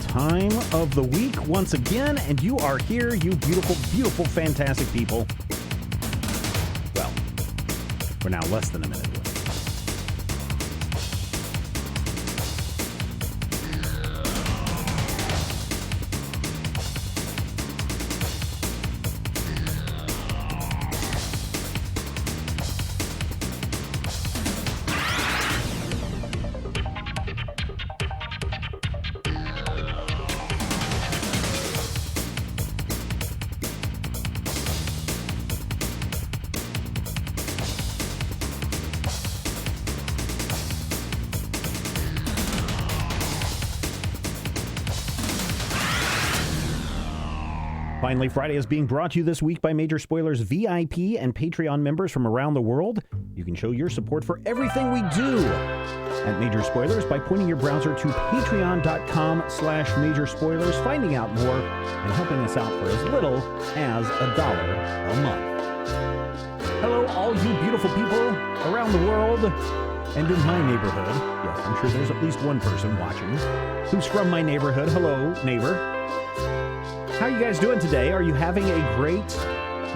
time of the week once again, and you are here, you beautiful, beautiful, fantastic people. Well, we're now less than a minute away. Finally, Friday is being brought to you this week by Major Spoilers VIP and Patreon members from around the world. You can show your support for everything we do at Major Spoilers by pointing your browser to patreon.com/Major Spoilers, finding out more, and helping us out for as little as $1 a month. Hello, all you beautiful people around the world and in my neighborhood. Yes, I'm sure there's at least one person watching who's from my neighborhood. Hello, neighbor. How are you guys doing today? Are you having a great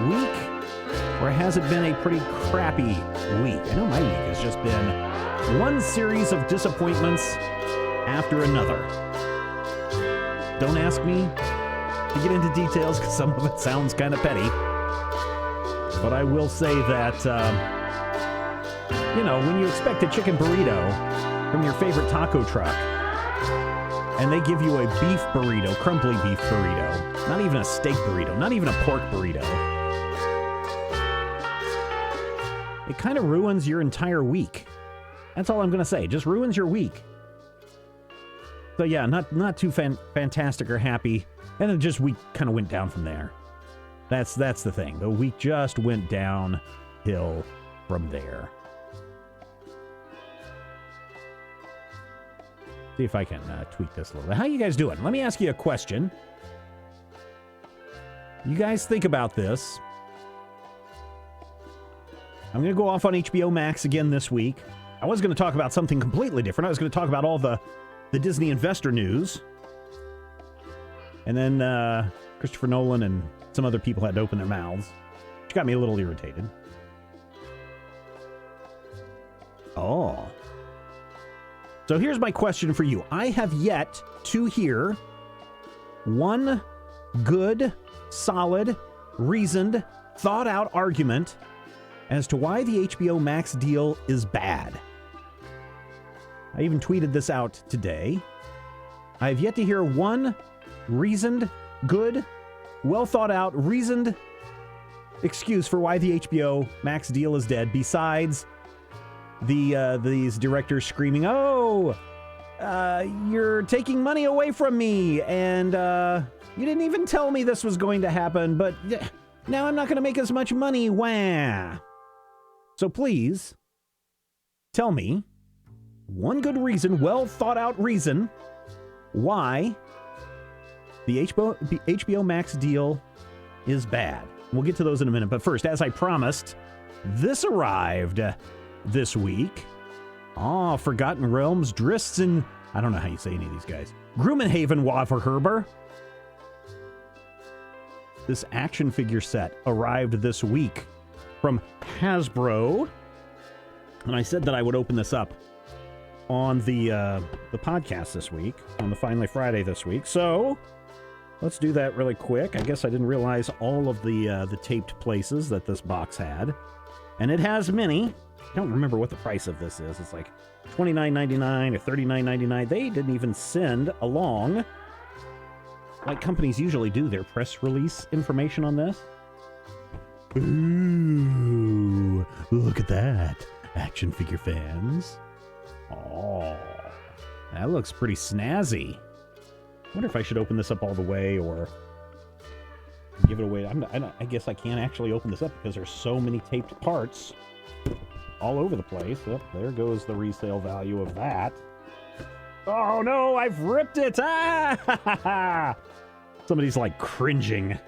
week? Or has it been a pretty crappy week? I know my week has just been one series of disappointments after another. Don't ask me to get into details because some of it sounds kind of petty. But I will say that, when you expect a chicken burrito from your favorite taco truck, and they give you a beef burrito, crumbly beef burrito, not even a steak burrito, not even a pork burrito, it kind of ruins your entire week. That's all I'm going to say. Just ruins your week. So yeah, not too fantastic or happy. And then just week kind of went down from there. That's the thing. The week just went downhill from there. See if I can tweak this a little bit. How you guys doing? Let me ask you a question. You guys think about this. I'm going to go off on HBOMax again this week. I was going to talk about something completely different. I was going to talk about all the Disney investor news. And then Christopher Nolan and some other people had to open their mouths, which got me a little irritated. Oh. So here's my question for you. I have yet to hear one good, solid, reasoned, thought-out argument as to why the HBO Max deal is bad. I even tweeted this out today. I have yet to hear one reasoned, good, well-thought-out, reasoned excuse for why the HBO Max deal is dead, besides these directors screaming, "Oh, you're taking money away from me, and you didn't even tell me this was going to happen, but now I'm not going to make as much money, wah." So please, tell me one good reason, well thought out reason, why the HBO Max deal is bad. We'll get to those in a minute, but first, as I promised, this arrived this week. Forgotten Realms, Drists, and I don't know how you say any of these guys. Groomenhaven Waverherber. This action figure set arrived this week from Hasbro. And I said that I would open this up on the podcast this week, on the Finally Friday this week. So let's do that really quick. I guess I didn't realize all of the taped places that this box had. And it has many. I don't remember what the price of this is. It's like $29.99 or $39.99. They didn't even send along, like companies usually do, their press release information on this. Ooh, look at that. Action figure fans. Oh, that looks pretty snazzy. I wonder if I should open this up all the way or give it away. I guess I can't actually open this up because there's so many taped parts all over the place. Oh, there goes the resale value of that. Oh no, I've ripped it! Ah! Somebody's like cringing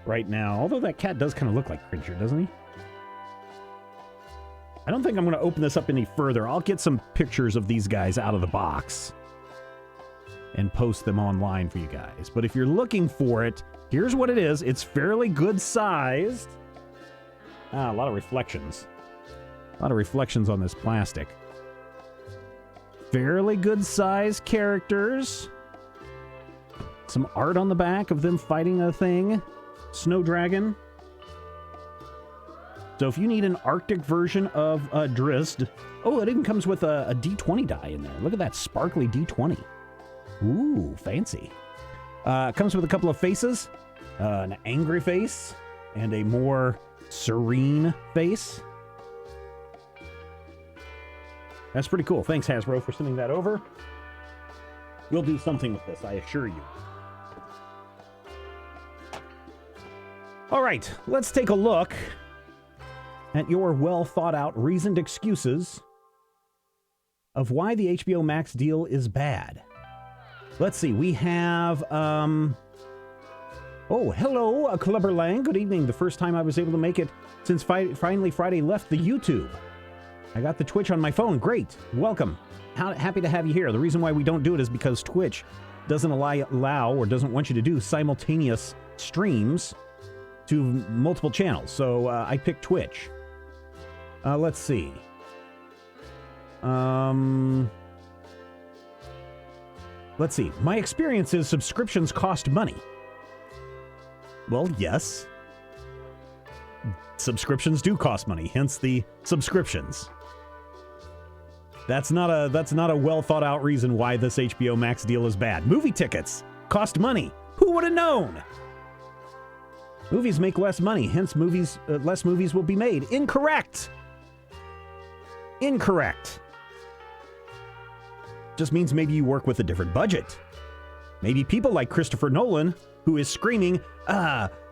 right now. Although that cat does kind of look like Cringer, doesn't he? I don't think I'm going to open this up any further. I'll get some pictures of these guys out of the box. and post them online for you guys. But if you're looking for it, here's what it is. It's fairly good sized. A lot of reflections. A lot of reflections on this plastic. Fairly good sized characters. Some art on the back of them fighting a thing. Snow dragon. So if you need an Arctic version of Drizzt... Oh, it even comes with a D20 die in there. Look at that sparkly D20. Ooh, fancy. Comes with a couple of faces. An angry face and a more serene face. That's pretty cool. Thanks, Hasbro, for sending that over. We'll do something with this, I assure you. All right, let's take a look at your well-thought-out, reasoned excuses of why the HBO Max deal is bad. Let's see, we have, oh, hello, Clubber Lang. Good evening. The first time I was able to make it since finally Friday left the YouTube. I got the Twitch on my phone. Great. Welcome. Happy to have you here. The reason why we don't do it is because Twitch doesn't allow or doesn't want you to do simultaneous streams to multiple channels. So I picked Twitch. Let's see. Let's see. My experience is subscriptions cost money. Well, yes. Subscriptions do cost money, hence the subscriptions. That's not a well thought out reason why this HBO Max deal is bad. Movie tickets cost money. Who would have known? Movies make less money, hence less movies will be made. Incorrect. Incorrect. Just means maybe you work with a different budget. Maybe people like Christopher Nolan, who is screaming,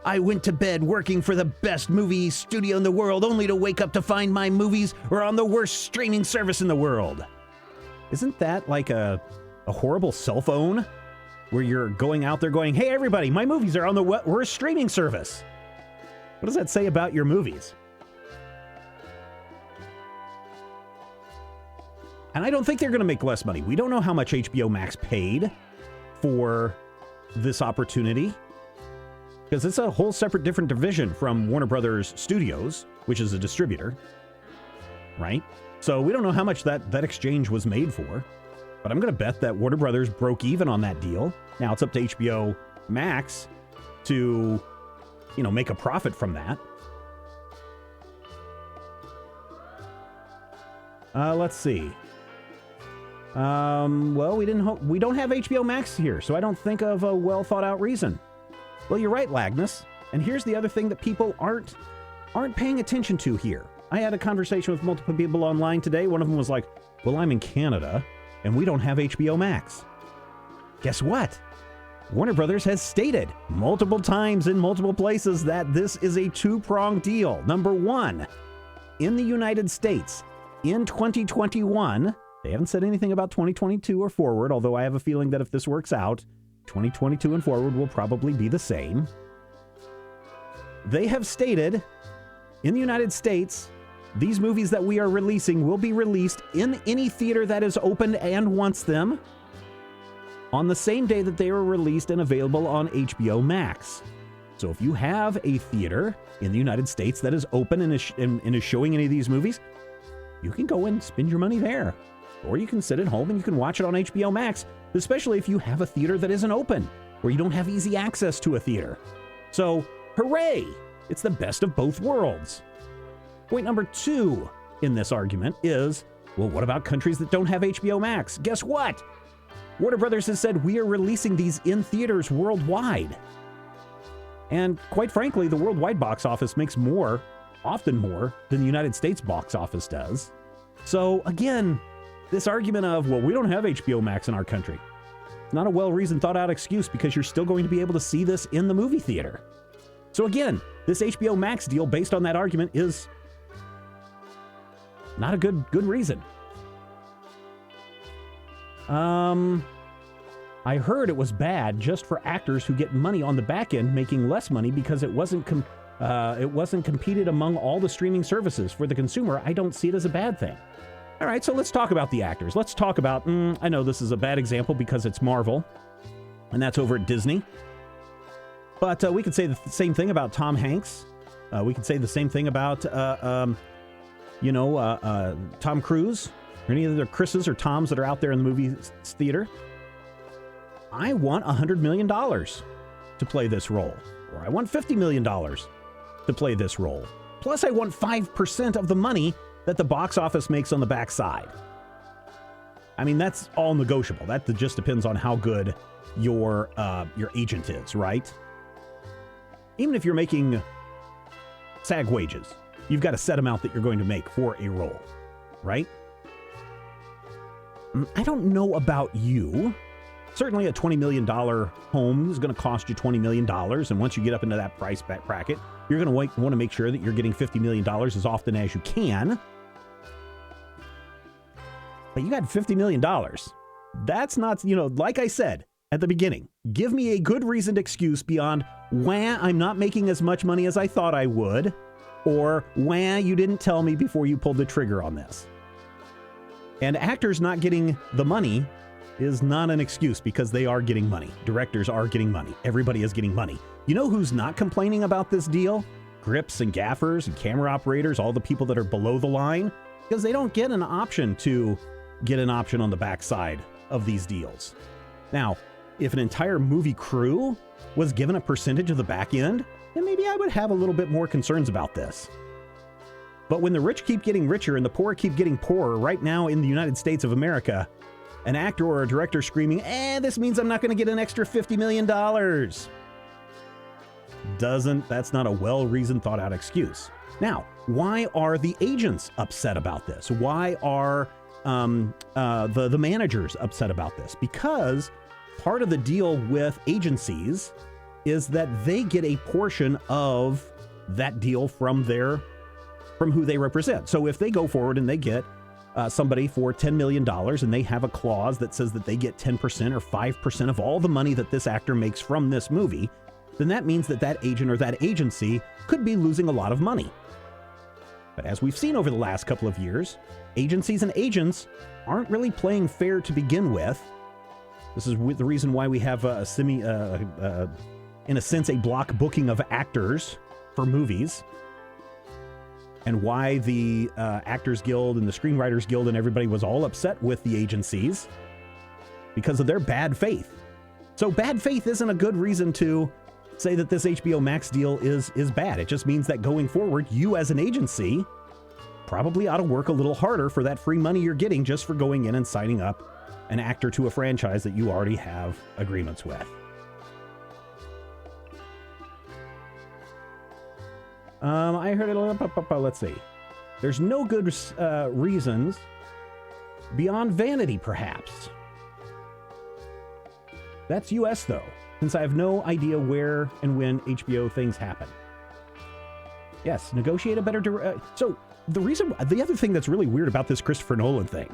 I went to bed working for the best movie studio in the world only to wake up to find my movies are on the worst streaming service in the world. Isn't that like a horrible cell phone where you're going out there going, hey, everybody, my movies are on the worst streaming service? What does that say about your movies? And I don't think they're going to make less money. We don't know how much HBO Max paid for this opportunity, because it's a whole separate different division from Warner Brothers Studios, which is a distributor, right? So we don't know how much that exchange was made for, but I'm going to bet that Warner Brothers broke even on that deal. Now it's up to HBO Max to, make a profit from that. Let's see. Well, we don't have HBO Max here, so I don't think of a well thought out reason. Well, you're right, Lagnus. And here's the other thing that people aren't paying attention to here. I had a conversation with multiple people online today. One of them was like, well, I'm in Canada and we don't have HBO Max. Guess what? Warner Brothers has stated multiple times in multiple places that this is a two-pronged deal. Number one, in the United States, in 2021, they haven't said anything about 2022 or forward, although I have a feeling that if this works out, 2022 and forward will probably be the same. They have stated, in the United States, these movies that we are releasing will be released in any theater that is open and wants them on the same day that they are released and available on HBO Max. So if you have a theater in the United States that is open and is showing any of these movies, you can go and spend your money there. Or you can sit at home and you can watch it on HBO Max, especially if you have a theater that isn't open, or you don't have easy access to a theater. So, hooray! It's the best of both worlds. Point number two in this argument is, well, what about countries that don't have HBO Max? Guess what? Warner Brothers has said we are releasing these in theaters worldwide. And quite frankly, the worldwide box office makes often more than the United States box office does. So again, this argument of, well, we don't have HBO Max in our country, it's not a well-reasoned, thought-out excuse, because you're still going to be able to see this in the movie theater. So again, this HBO Max deal based on that argument is not a good reason. I heard it was bad just for actors who get money on the back end making less money because it wasn't competed among all the streaming services. For the consumer, I don't see it as a bad thing. All right, so let's talk about the actors. Let's talk about, I know this is a bad example because it's Marvel, and that's over at Disney. But we could say the same thing about Tom Hanks. We could say the same thing about, Tom Cruise, or any of the Chris's or Toms that are out there in the movie theater. I want $100 million to play this role, or I want $50 million to play this role. Plus, I want 5% of the money that the box office makes on the backside. I mean, that's all negotiable. That just depends on how good your agent is, right? Even if you're making SAG wages, you've got a set amount that you're going to make for a role, right? I don't know about you. Certainly a $20 million home is going to cost you $20 million. And once you get up into that price bracket, you're going to want to make sure that you're getting $50 million as often as you can. But you got $50 million. That's not, like I said at the beginning, give me a good reasoned excuse beyond, I'm not making as much money as I thought I would, or, you didn't tell me before you pulled the trigger on this. And actors not getting the money is not an excuse because they are getting money. Directors are getting money. Everybody is getting money. You know who's not complaining about this deal? Grips and gaffers and camera operators, all the people that are below the line, because they don't get an option to get an option on the backside of these deals. Now, if an entire movie crew was given a percentage of the back end, then maybe I would have a little bit more concerns about this. But when the rich keep getting richer and the poor keep getting poorer right now in the United States of America, an actor or a director screaming, this means I'm not going to get an extra $50 million. That's not a well-reasoned, thought-out excuse. Now, why are the agents upset about this? Why are the managers upset about this? Because part of the deal with agencies is that they get a portion of that deal from who they represent. So if they go forward and they get somebody for $10 million and they have a clause that says that they get 10% or 5% of all the money that this actor makes from this movie, then that means that that agent or that agency could be losing a lot of money. But as we've seen over the last couple of years, agencies and agents aren't really playing fair to begin with. This is the reason why we have in a sense, a block booking of actors for movies, and why the Actors Guild and the Screenwriters Guild and everybody was all upset with the agencies because of their bad faith. So bad faith isn't a good reason to say that this HBO Max deal is bad. It just means that going forward, you as an agency probably ought to work a little harder for that free money you're getting just for going in and signing up an actor to a franchise that you already have agreements with. I heard it. Let's see. There's no good reasons beyond vanity, perhaps. That's US, though, since I have no idea where and when HBO things happen. Yes, negotiate a better... So, the other thing that's really weird about this Christopher Nolan thing,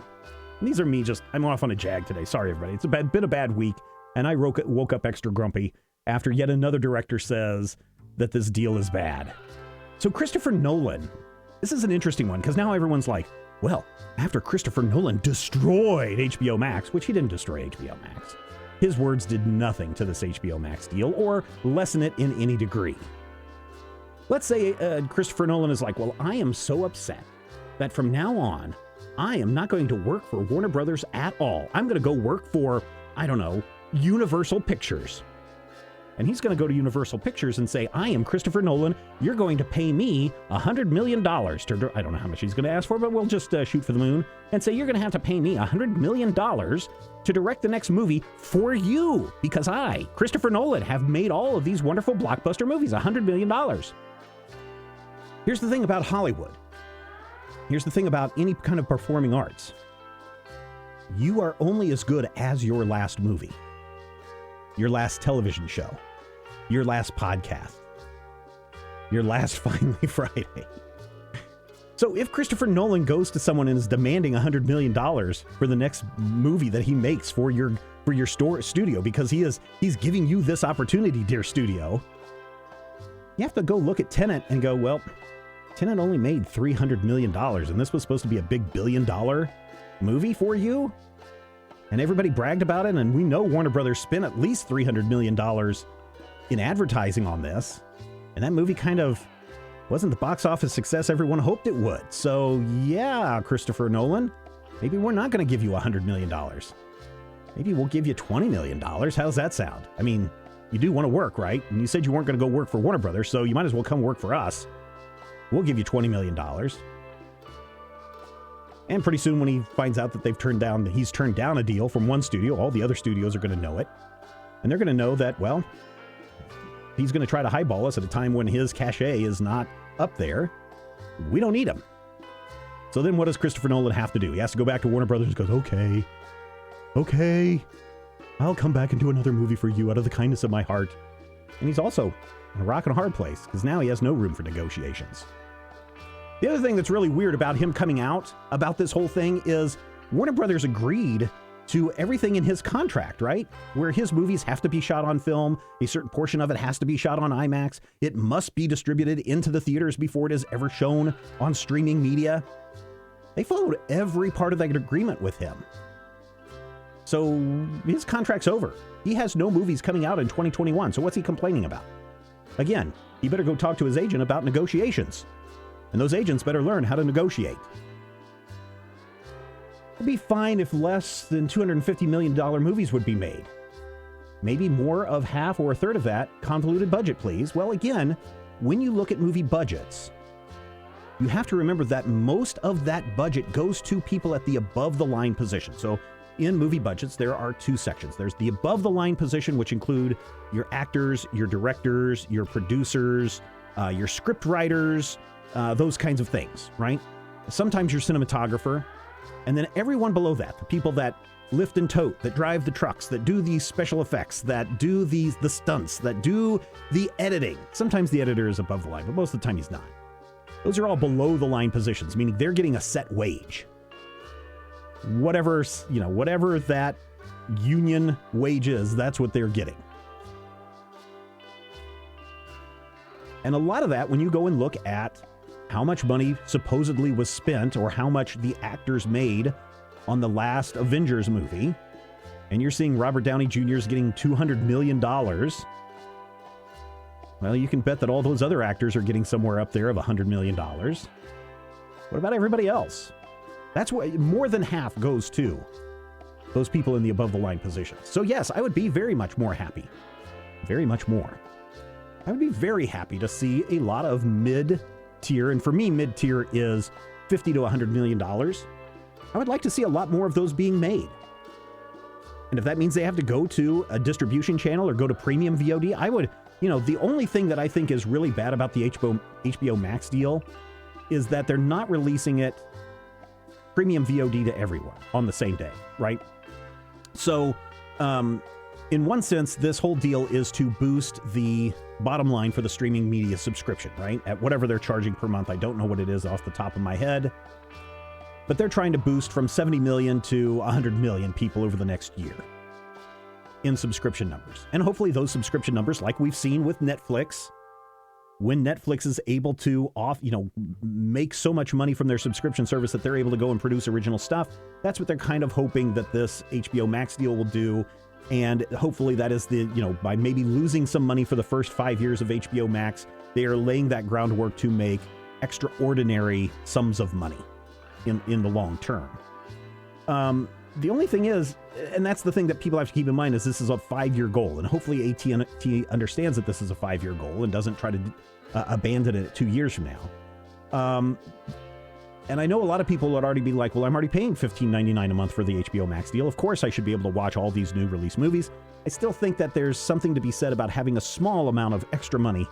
and these are me I'm off on a jag today. Sorry, everybody. It's been a bad week, and I woke up extra grumpy after yet another director says that this deal is bad. So Christopher Nolan, this is an interesting one, because now everyone's like, well, after Christopher Nolan destroyed HBO Max, which he didn't destroy HBO Max, his words did nothing to this HBO Max deal or lessen it in any degree. Let's say Christopher Nolan is like, well, I am so upset that from now on, I am not going to work for Warner Brothers at all. I'm going to go work for, Universal Pictures. And he's going to go to Universal Pictures and say, I am Christopher Nolan. You're going to pay me $100 million to, I don't know how much he's going to ask for, but we'll just shoot for the moon and say, you're going to have to pay me $100 million to direct the next movie for you, because I, Christopher Nolan, have made all of these wonderful blockbuster movies, $100 million. Here's the thing about Hollywood. Here's the thing about any kind of performing arts. You are only as good as your last movie, your last television show, your last podcast, your last Finally Friday. So if Christopher Nolan goes to someone and is demanding $100 million for the next movie that he makes for your studio, because he's giving you this opportunity, dear studio, you have to go look at Tenet and go, well, Tenet only made $300 million, and this was supposed to be a big billion-dollar movie for you? And everybody bragged about it, and we know Warner Brothers spent at least $300 million in advertising on this. And that movie kind of wasn't the box office success everyone hoped it would. So yeah, Christopher Nolan, maybe we're not going to give you $100 million. Maybe we'll give you $20 million. How's that sound? I mean, you do want to work, right? And you said you weren't going to go work for Warner Brothers, so you might as well come work for us. We'll give you $20 million. And pretty soon when he finds out that he's turned down a deal from one studio, all the other studios are going to know it. And they're going to know that, well, he's going to try to highball us at a time when his cachet is not up there. We don't need him. So then what does Christopher Nolan have to do? He has to go back to Warner Brothers and goes, okay, I'll come back and do another movie for you out of the kindness of my heart. And he's also in a rock and a hard place because now he has no room for negotiations. The other thing that's really weird about him coming out about this whole thing is Warner Brothers agreed to everything in his contract, right? Where his movies have to be shot on film, a certain portion of it has to be shot on IMAX, it must be distributed into the theaters before it is ever shown on streaming media. They followed every part of that agreement with him. So his contract's over. He has no movies coming out in 2021, so what's he complaining about? Again, he better go talk to his agent about negotiations. And those agents better learn how to negotiate. It'd be fine if less than $250 million movies would be made. Maybe more of half or a third of that convoluted budget, please. Well, again, when you look at movie budgets, you have to remember that most of that budget goes to people at the above-the-line position. So in movie budgets, there are two sections. There's the above-the-line position, which include your actors, your directors, your producers, your script writers, those kinds of things, right? Sometimes your cinematographer, and then everyone below that, the people that lift and tote, that drive the trucks, that do these special effects, that do the stunts, that do the editing. Sometimes the editor is above the line, but most of the time he's not. Those are all below the line positions, meaning they're getting a set wage. Whatever that union wage is, that's what they're getting. And a lot of that, when you go and look at how much money supposedly was spent or how much the actors made on the last Avengers movie, and you're seeing Robert Downey Jr. is getting $200 million, well, you can bet that all those other actors are getting somewhere up there of $100 million. What about everybody else? That's what more than half goes to those people in the above-the-line positions. So yes, I would be very much more happy. Very much more. I would be very happy to see a lot of mid-tier, and for me, mid-tier is $50 to $100 million. I would like to see a lot more of those being made. And if that means they have to go to a distribution channel or go to premium VOD, I would, the only thing that I think is really bad about the HBO Max deal is that they're not releasing it premium VOD to everyone on the same day, right? So, in one sense, this whole deal is to boost the bottom line for the streaming media subscription, right? At whatever they're charging per month. I don't know what it is off the top of my head, but they're trying to boost from 70 million to 100 million people over the next year in subscription numbers. And hopefully those subscription numbers, like we've seen with Netflix, when Netflix is able to make so much money from their subscription service that they're able to go and produce original stuff, that's what they're kind of hoping that this HBO Max deal will do. And hopefully that is by maybe losing some money for the first 5 years of HBO Max, they are laying that groundwork to make extraordinary sums of money in the long term. The only thing is, and that's the thing that people have to keep in mind, is this is a 5-year goal. And hopefully AT&T understands that this is a 5-year goal and doesn't try to abandon it 2 years from now. And I know a lot of people would already be like, well, I'm already paying $15.99 a month for the HBO Max deal. Of course, I should be able to watch all these new release movies. I still think that there's something to be said about having a small amount of extra money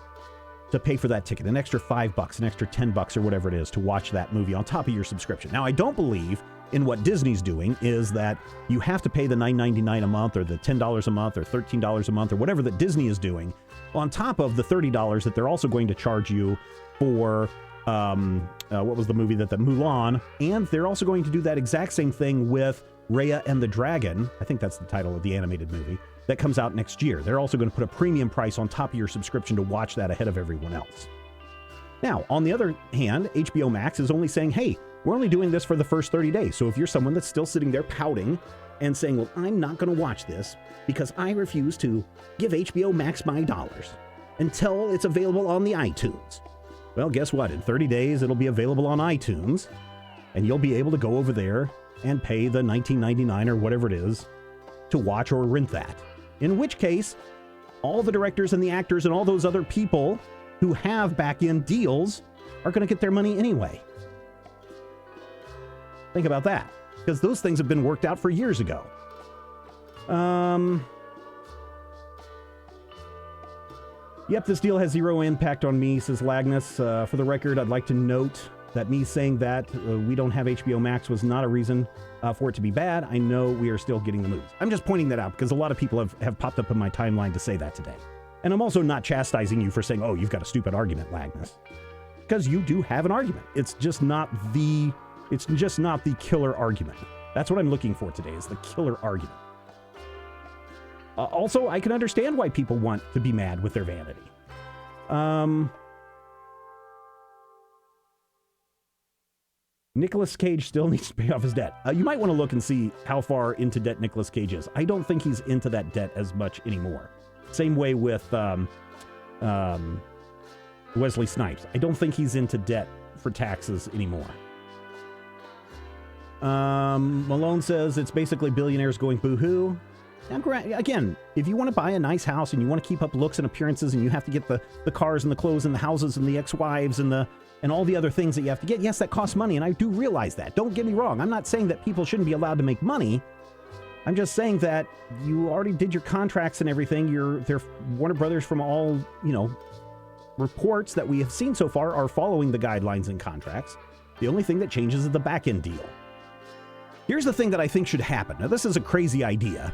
to pay for that ticket, an extra $5, an extra $10 or whatever it is to watch that movie on top of your subscription. Now, I don't believe in what Disney's doing is that you have to pay the $9.99 a month or the $10 a month or $13 a month or whatever that Disney is doing on top of the $30 that they're also going to charge you for what was the movie that Mulan, and they're also going to do that exact same thing with Raya and the Dragon. I think that's the title of the animated movie that comes out next year. They're also going to put a premium price on top of your subscription to watch that ahead of everyone else. Now, on the other hand, HBO Max is only saying, hey, we're only doing this for the first 30 days. So if you're someone that's still sitting there pouting and saying, well, I'm not going to watch this because I refuse to give HBO Max my dollars until it's available on the iTunes. Well, guess what? In 30 days, it'll be available on iTunes, and you'll be able to go over there and pay the $19.99 or whatever it is to watch or rent that. In which case, all the directors and the actors and all those other people who have back-end deals are going to get their money anyway. Think about that, because those things have been worked out for years ago. Yep, this deal has zero impact on me, says Lagnus. For the record, I'd like to note that me saying that we don't have HBO Max was not a reason for it to be bad. I know we are still getting the movies. I'm just pointing that out because a lot of people have popped up in my timeline to say that today. And I'm also not chastising you for saying, oh, you've got a stupid argument, Lagnus. Because you do have an argument. It's just not the killer argument. That's what I'm looking for today, is the killer argument. Also, I can understand why people want to be mad with their vanity. Nicolas Cage still needs to pay off his debt. You might want to look and see how far into debt Nicolas Cage is. I don't think he's into that debt as much anymore. Same way with Wesley Snipes. I don't think he's into debt for taxes anymore. Malone says it's basically billionaires going boo-hoo. Again, if you want to buy a nice house and you want to keep up looks and appearances and you have to get the cars and the clothes and the houses and the ex-wives and all the other things that you have to get, yes, that costs money, and I do realize that. Don't get me wrong. I'm not saying that people shouldn't be allowed to make money. I'm just saying that you already did your contracts and everything. They're Warner Brothers, from all, reports that we have seen so far, are following the guidelines and contracts. The only thing that changes is the back-end deal. Here's the thing that I think should happen. Now, this is a crazy idea.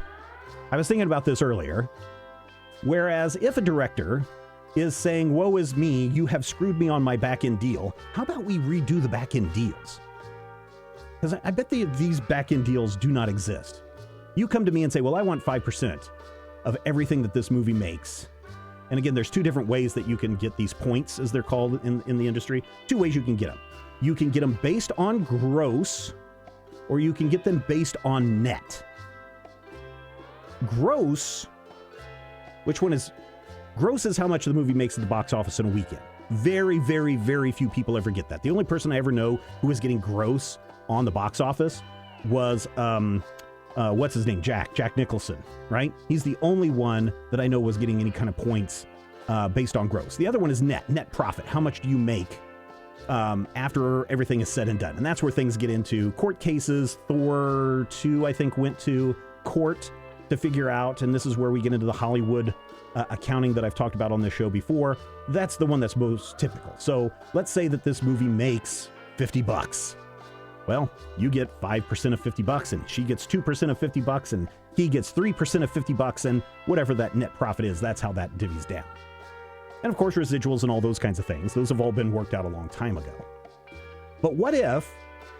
I was thinking about this earlier. Whereas if a director is saying, woe is me, you have screwed me on my back-end deal, how about we redo the back-end deals? Because I bet these back-end deals do not exist. You come to me and say, well, I want 5% of everything that this movie makes. And again, there's two different ways that you can get these points, as they're called in the industry. Two ways you can get them. You can get them based on gross, or you can get them based on net. Gross, gross is how much the movie makes at the box office in a weekend. Very, very, very few people ever get that. The only person I ever know who was getting gross on the box office was, what's his name? Jack Nicholson, right? He's the only one that I know was getting any kind of points based on gross. The other one is net profit. How much do you make after everything is said and done? And that's where things get into court cases. Thor 2, I think, went to court to figure out, and this is where we get into the Hollywood accounting that I've talked about on this show before. That's the one that's most typical. So let's say that this movie makes $50. Well, you get 5% of $50, and she gets 2% of $50, and he gets 3% of $50, and whatever that net profit is, that's how that divvies down. And of course, residuals and all those kinds of things, those have all been worked out a long time ago. But what if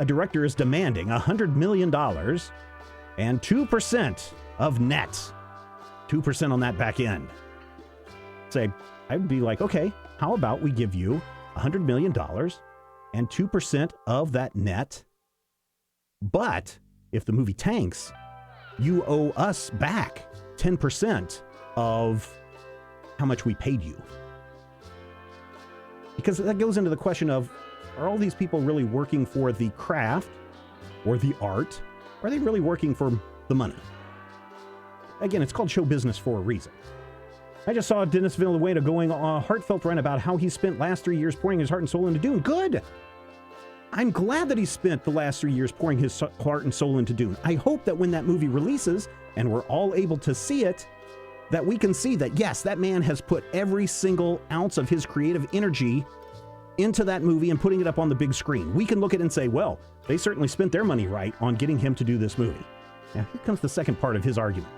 a director is demanding $100 million and 2% of net, 2% on that back end? Say, I'd be like, okay, how about we give you $100 million and 2% of that net? But if the movie tanks, you owe us back 10% of how much we paid you. Because that goes into the question of, are all these people really working for the craft or the art? Or are they really working for the money? Again, it's called show business for a reason. I just saw Dennis Villeneuve going on a heartfelt rant about how he spent last 3 years pouring his heart and soul into Dune. Good! I'm glad that he spent the last 3 years pouring his heart and soul into Dune. I hope that when that movie releases and we're all able to see it, that we can see that, yes, that man has put every single ounce of his creative energy into that movie and putting it up on the big screen. We can look at it and say, well, they certainly spent their money right on getting him to do this movie. Now, here comes the second part of his argument.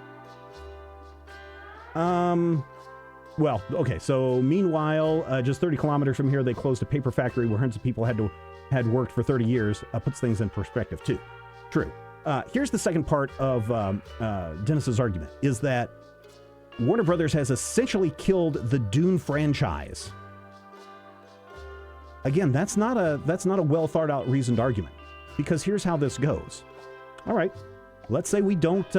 Well, okay, so meanwhile, just 30 kilometers from here, they closed a paper factory where hundreds of people had worked for 30 years. Puts things in perspective, too. True. Here's the second part of Dennis's argument, is that Warner Brothers has essentially killed the Dune franchise. Again, that's not a well thought out reasoned argument, because here's how this goes. All right, let's say we don't,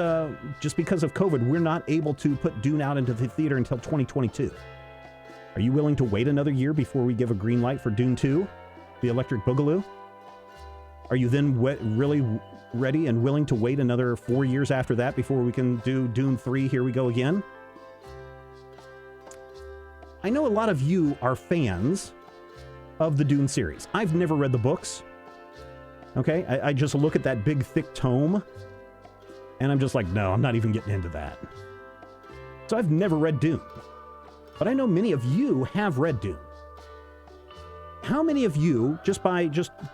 just because of COVID, we're not able to put Dune out into the theater until 2022. Are you willing to wait another year before we give a green light for Dune 2, The Electric Boogaloo? Are you then really ready and willing to wait another 4 years after that before we can do Dune 3, Here We Go Again? I know a lot of you are fans of the Dune series. I've never read the books. Okay, I just look at that big thick tome and I'm just like, no, I'm not even getting into that. So I've never read Dune. But I know many of you have read Dune. How many of you, just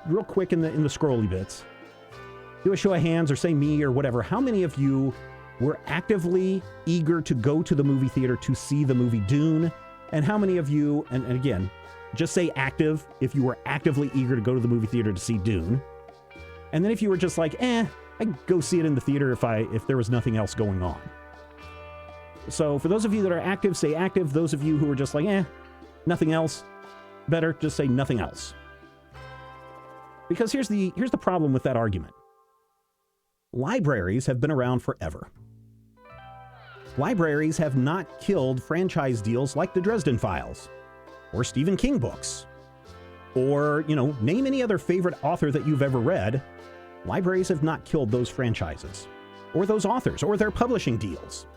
real quick in the scrolly bits, do a show of hands or say me or whatever, how many of you were actively eager to go to the movie theater to see the movie Dune? And how many of you, and again, just say active, if you were actively eager to go to the movie theater to see Dune. And then if you were just like, I'd go see it in the theater if there was nothing else going on. So for those of you that are active, say active. Those of you who are just like, nothing else, better just say nothing else. Because here's the problem with that argument. Libraries have been around forever. Libraries have not killed franchise deals like the Dresden Files or Stephen King books or, name any other favorite author that you've ever read. Libraries have not killed those franchises or those authors or their publishing deals.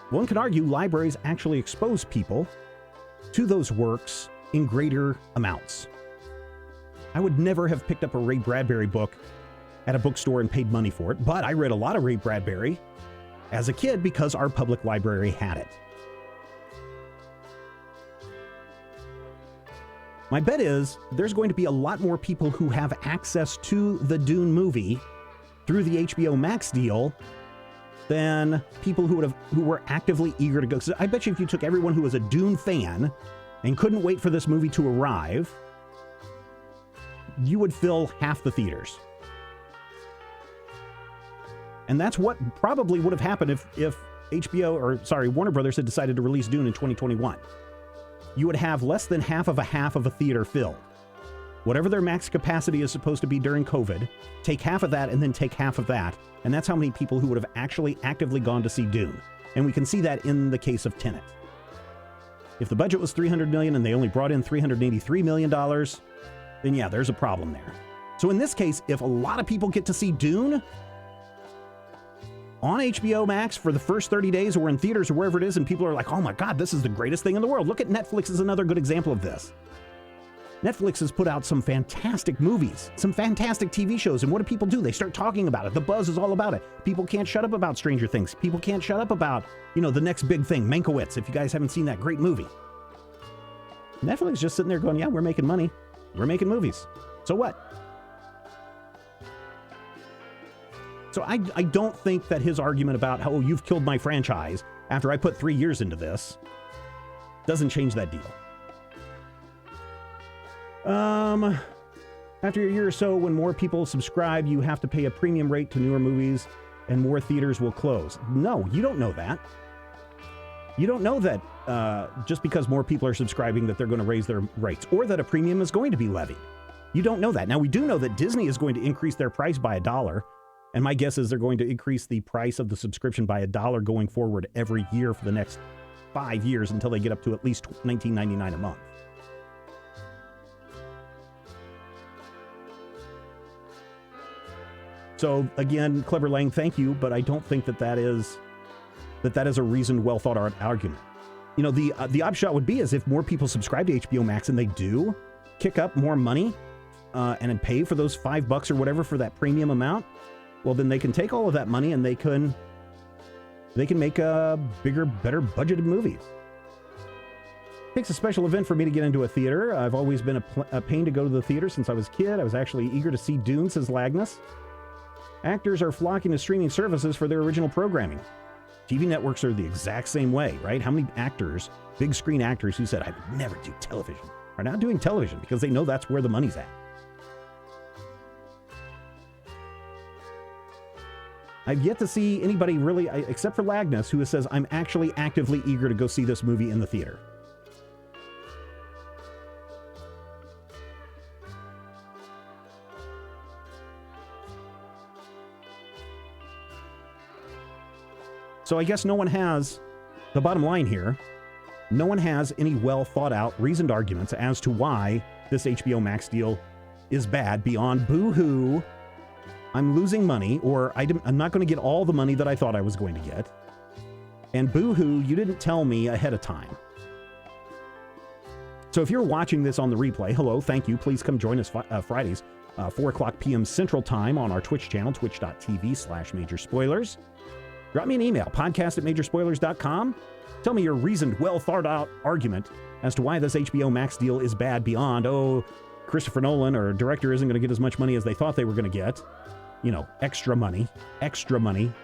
One could argue libraries actually expose people to those works in greater amounts. I would never have picked up a Ray Bradbury book at a bookstore and paid money for it, but I read a lot of Ray Bradbury as a kid because our public library had it. My bet is there's going to be a lot more people who have access to the Dune movie through the HBOMax deal than people who were actively eager to go. So I bet you if you took everyone who was a Dune fan and couldn't wait for this movie to arrive, you would fill half the theaters. And that's what probably would have happened if Warner Brothers had decided to release Dune in 2021. You would have less than half of a theater filled. Whatever their max capacity is supposed to be during COVID, take half of that and then take half of that. And that's how many people who would have actually actively gone to see Dune. And we can see that in the case of Tenet. If the budget was $300 million and they only brought in $383 million, then yeah, there's a problem there. So in this case, if a lot of people get to see Dune on HBO Max for the first 30 days or in theaters or wherever it is, and people are like, oh my God, this is the greatest thing in the world. Look at Netflix as another good example of this. Netflix has put out some fantastic movies, some fantastic TV shows, and what do people do? They start talking about it. The buzz is all about it. People can't shut up about Stranger Things. People can't shut up about, the next big thing, Mankiewicz, if you guys haven't seen that great movie. Netflix is just sitting there going, yeah, we're making money. We're making movies. So what? So I don't think that his argument about how you've killed my franchise after I put 3 years into this doesn't change that deal. After a year or so, when more people subscribe, you have to pay a premium rate to newer movies and more theaters will close. No, you don't know that. You don't know that just because more people are subscribing that they're going to raise their rates or that a premium is going to be levied. You don't know that. Now, we do know that Disney is going to increase their price by $1. And my guess is they're going to increase the price of the subscription by $1 going forward every year for the next 5 years until they get up to at least $19.99 a month. So again, Clever Lang, thank you, but I don't think that is a reasoned, well thought out argument. The upshot would be as if more people subscribe to HBO Max and they do kick up more money and pay for those $5 or whatever for that premium amount. Well, then they can take all of that money and they can make a bigger, better budgeted movies. It takes a special event for me to get into a theater. I've always been a pain to go to the theater since I was a kid. I was actually eager to see Dune, says Lagnus. Actors are flocking to streaming services for their original programming. TV networks are the exact same way, right? How many actors, big screen actors who said, I would never do television, are now doing television because they know that's where the money's at. I've yet to see anybody really, except for Lagnus, who says, I'm actually actively eager to go see this movie in the theater. So I guess no one has, the bottom line here, no one has any well thought out, reasoned arguments as to why this HBO Max deal is bad beyond boo-hoo, I'm losing money, or I'm not going to get all the money that I thought I was going to get. And boo-hoo, you didn't tell me ahead of time. So if you're watching this on the replay, hello, thank you. Please come join us Fridays, 4 o'clock p.m. Central Time on our Twitch channel, twitch.tv/majorspoilers. Drop me an email, podcast@majorspoilers.com. Tell me your reasoned, well-thought-out argument as to why this HBO Max deal is bad beyond, Christopher Nolan or director isn't going to get as much money as they thought they were going to get. You know, extra money.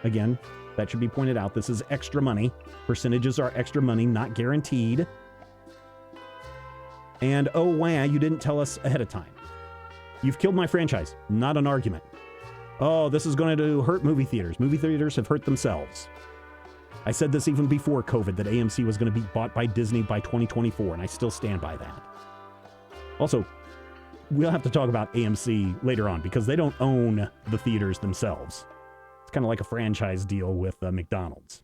Again, that should be pointed out. This is extra money. Percentages are extra money, not guaranteed. And wow, you didn't tell us ahead of time. You've killed my franchise. Not an argument. Oh, this is going to hurt movie theaters. Movie theaters have hurt themselves. I said this even before COVID, that AMC was going to be bought by Disney by 2024, and I still stand by that. Also, we'll have to talk about AMC later on, because they don't own the theaters themselves. It's kind of like a franchise deal with McDonald's.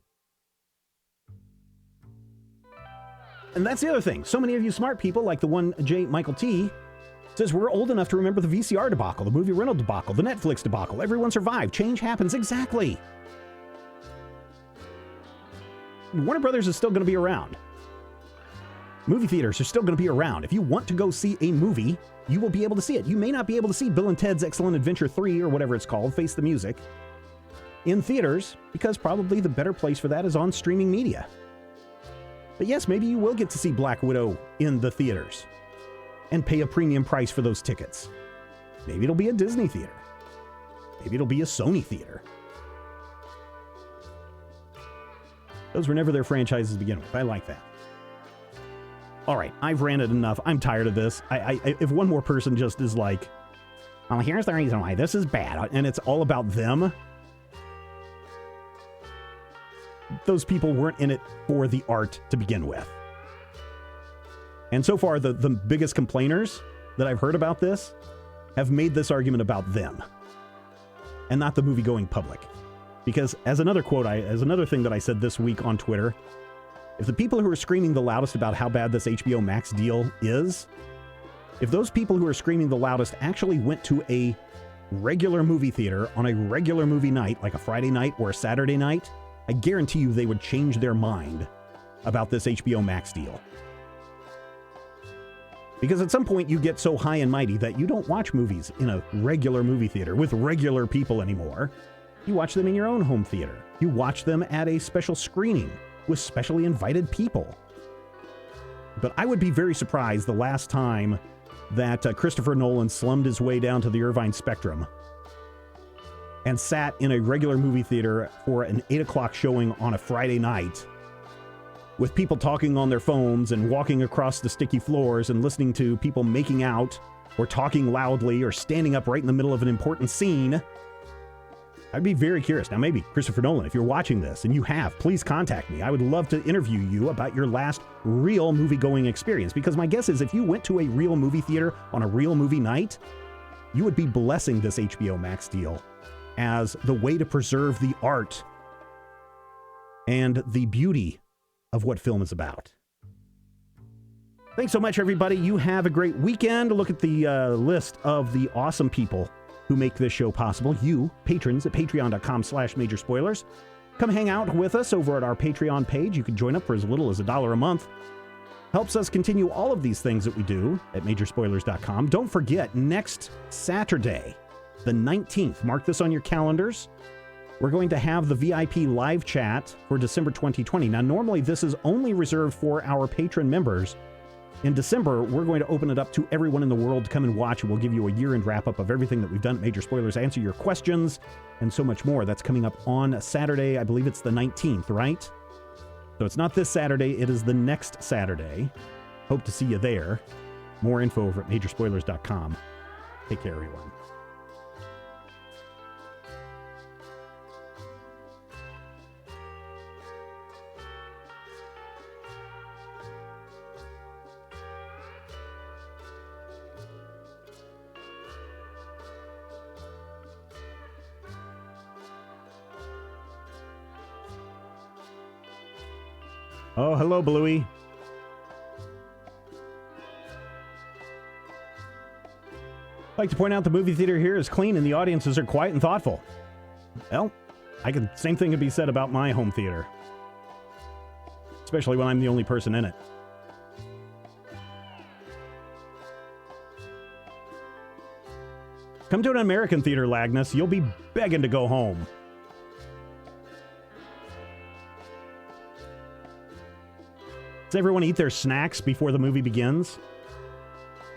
And that's the other thing. So many of you smart people, like the one J. Michael T., says we're old enough to remember the VCR debacle, the movie rental debacle, the Netflix debacle. Everyone survived. Change happens. Exactly. Warner Brothers is still going to be around. Movie theaters are still going to be around. If you want to go see a movie, you will be able to see it. You may not be able to see Bill and Ted's Excellent Adventure 3 or whatever it's called, Face the Music, in theaters, because probably the better place for that is on streaming media. But yes, maybe you will get to see Black Widow in the theaters and pay a premium price for those tickets. Maybe it'll be a Disney theater. Maybe it'll be a Sony theater. Those were never their franchises to begin with. I like that. All right, I've ranted enough. I'm tired of this. If one more person just is like, well, here's the reason why this is bad, and it's all about them, those people weren't in it for the art to begin with. And so far, the biggest complainers that I've heard about this have made this argument about them and not the movie-going public. Because as another thing that I said this week on Twitter, if the people who are screaming the loudest about how bad this HBO Max deal is, if those people who are screaming the loudest actually went to a regular movie theater on a regular movie night, like a Friday night or a Saturday night, I guarantee you they would change their mind about this HBO Max deal. Because at some point you get so high and mighty that you don't watch movies in a regular movie theater with regular people anymore. You watch them in your own home theater. You watch them at a special screening with specially invited people. But I would be very surprised the last time that Christopher Nolan slummed his way down to the Irvine Spectrum and sat in a regular movie theater for an 8 o'clock showing on a Friday night with people talking on their phones and walking across the sticky floors and listening to people making out or talking loudly or standing up right in the middle of an important scene. I'd be very curious. Now, maybe, Christopher Nolan, if you're watching this, and you have, please contact me. I would love to interview you about your last real movie-going experience, because my guess is if you went to a real movie theater on a real movie night, you would be blessing this HBO Max deal as the way to preserve the art and the beauty of what film is about. Thanks so much, everybody. You have a great weekend. Look at the list of the awesome people who make this show possible. You, patrons at patreon.com/majorspoilers. Come hang out with us over at our Patreon page. You can join up for as little as $1 a month. Helps us continue all of these things that we do at majorspoilers.com. Don't forget, next Saturday, the 19th, mark this on your calendars, we're going to have the VIP live chat for December 2020. Now, normally this is only reserved for our patron members. In December, we're going to open it up to everyone in the world to come and watch, and we'll give you a year-end wrap-up of everything that we've done at Major Spoilers, answer your questions, and so much more. That's coming up on Saturday. I believe it's the 19th, right? So it's not this Saturday. It is the next Saturday. Hope to see you there. More info over at majorspoilers.com. Take care, everyone. Oh, hello, Bluey. I'd like to point out the movie theater here is clean and the audiences are quiet and thoughtful. Well, same thing could be said about my home theater. Especially when I'm the only person in it. Come to an American theater, Lagnus. You'll be begging to go home. Does everyone eat their snacks before the movie begins?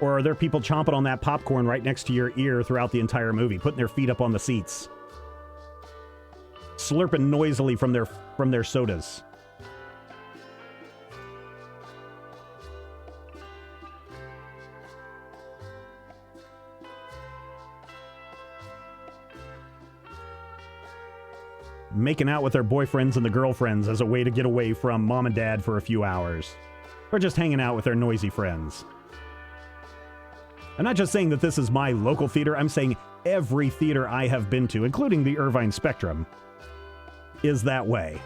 Or are there people chomping on that popcorn right next to your ear throughout the entire movie, putting their feet up on the seats? Slurping noisily from their sodas? Making out with their boyfriends and the girlfriends as a way to get away from mom and dad for a few hours. Or just hanging out with their noisy friends. I'm not just saying that this is my local theater, I'm saying every theater I have been to, including the Irvine Spectrum, is that way.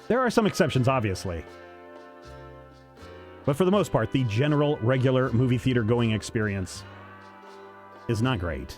There are some exceptions, obviously. But for the most part, the general, regular movie theater going experience is not great.